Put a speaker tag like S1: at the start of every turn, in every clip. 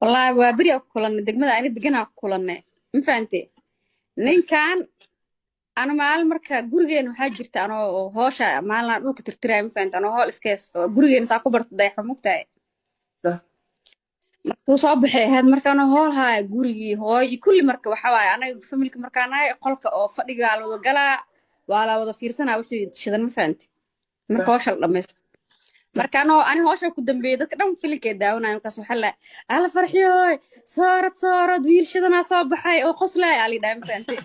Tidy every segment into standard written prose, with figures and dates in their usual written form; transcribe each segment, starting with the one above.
S1: والله وابري أكلنا دقمة أنا دقنا أكلنا ما فهمتي نين كان أنا مع المركة جورجين وحاجرت أنا هوشة مع النوك ترتري ما فهمت أنا هول إسكاس جورجين ساكبرت ضيحة مقطع
S2: صح
S1: markuu soo baxay ahayd markaan hool haya gurigii hooyo kulli marka waxa waaye anaga familka markaan ahay qolka oo fadhiga la wada galaa waa la wada fiirsanaa wixii shidan ma fahanti marka
S2: صح
S1: hawsha la dhamaysto
S2: صح
S1: marka ani hawsha ku dambeeyay dadka dhan filimkay daawanayaan markaas waxa la ala farxiyoy soorad wiil shidanaa soo baxay oo qoslay ali dhaan fahanti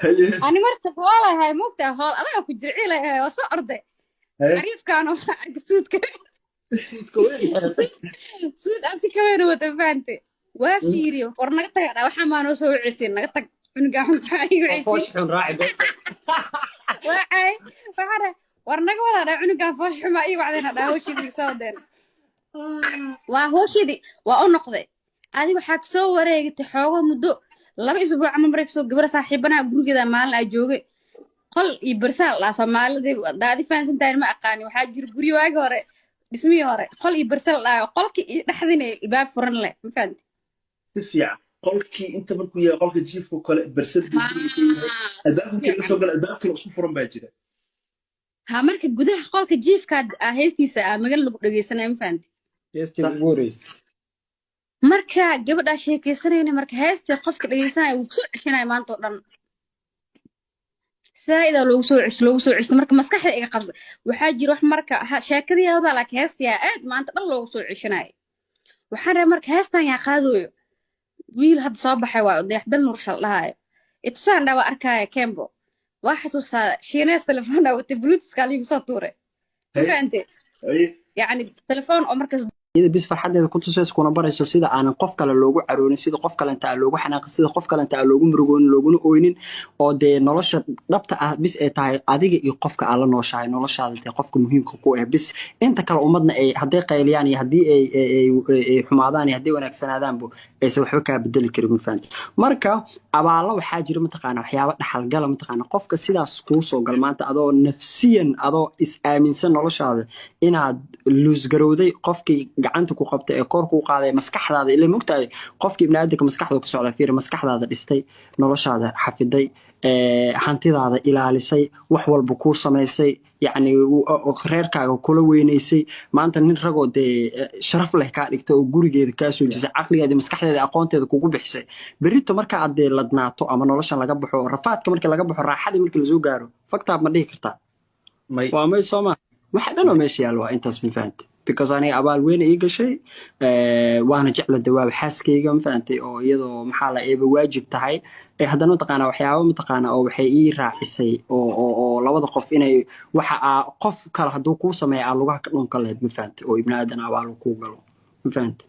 S2: هي
S1: ani marka hoolahay moogtaa hool adaga ku jirciilahay oo soo orday
S2: هي
S1: xariifkaan oo argasuudka
S2: كويس
S1: suud aan si ka weyn wada fahanti waa fiiriyo war naga tag waxa ma noo soo wicisin naga tag cunuga xunka igu ciisi
S2: فوش حن راعي
S1: waxay waxara war naga wada cunuga foosh xuma igu wacdina dhaawshii soo deen waa hooshidi waa u noqday adi waxa ka soo wareegtay xoogo muddo 2 isbuuc ama markay soo gabar saaxiibana gurigeeda maalin ay joogay qol iyo barsaal la Soomaalida daadi faansantahay ma aqaani waxa jir guri waagi hore dhismihii hore qol iyo barsaal la qolkii dhaxdinay albaab furan leh ma fahanti
S2: سفيع قولكي انت مركو يا قولك جيفكو كل برسل الباب كله سوق الباب كله اسمه فرن باجره
S1: ha marka gudaha qolka jiifka heestiisa magal lagu dhageysanay ma fahanti
S3: Heestii ugu horreysay.
S1: marka gabadha sheekaysanayna marka heesta qofka dhageysanay uu soo ceshanay maanta oo dhan saayida loogu soo cesho marka maskaxda iga qabsa waxa jira wax marka sheekadiyada laakiin heestiya aad maanta dhan loogu soo ceshanay waxaan rabaa marka heestan yaa qaadooyo wiil had soo baxay waa odayaxdal nur shal dhahay itusaan dhawa arkaya Kembo waa xasuusaa shiinees telefoon oo bluetooth ka liigu soo tuuray fahanti
S2: اي
S1: yani telefoon oo markaas
S3: iyada bis farxadeeda ku tusayso kuna barayso sida aanan qof kale loogu caroonin sida qof kale inta loogu xanaaqin sida qof kale inta loogu murugoonin looguna ooynin oo de nolosha dhabta ah bis ay tahay adiga iyo qofka aad la nooshahay noloshaada de qofka muhiimka ku ah bis inta kale ummadna ay haday qayliyaan iyo hadii ay xumaadaan iyo hadii wanaagsanaadaan bo aysan waxba ka bedeli karin ma fahanti marka abaalo waxa jira mataqaana waxyaabo dhaxal gal mataqaana qofka sidaas ku soo gal maanta adoo nafsiyan adoo is aaminsan noloshaada inaad luus garowday qofkii gacanta ku qabtay ee kor ku qaaday maskaxdaada ilaa mugtaay qofkii ibnaadka maskaxda ku socda fiir maskaxdaada dhistay noloshaada xafiday hantidaada ilaalisay wax walba ku sameysay yani reerkaaga kula weynaysay maanta nin ragoo de sharaf leh ka dhigto oo gurigeeda ka soo jisay aqligeeda maskaxdeeda aqoonteeda kugu bixisay berito marka aad ladnaato ama noloshan laga baxo rafaadka marka laga baxo raaxadii marka la soo gaaro faktaab ma dhihi kartaa waa may Soomaa waxa dhan oo meesha yaalo waa intaas ma fahanti because ani abaal weyn ay gashay waana jecla dawaab xaaskeyga ma fahantay oo iyadoo maxaa la eeba waajib tahay haddana taqaana waxyaabo ma taqaana oo waxay ii raacisay oo labada qof inay waxa qof kale haduu ku sameeyo lugaha ka dhunka leed ma fahantay oo ibn aadan abaal ku galo ma fahantay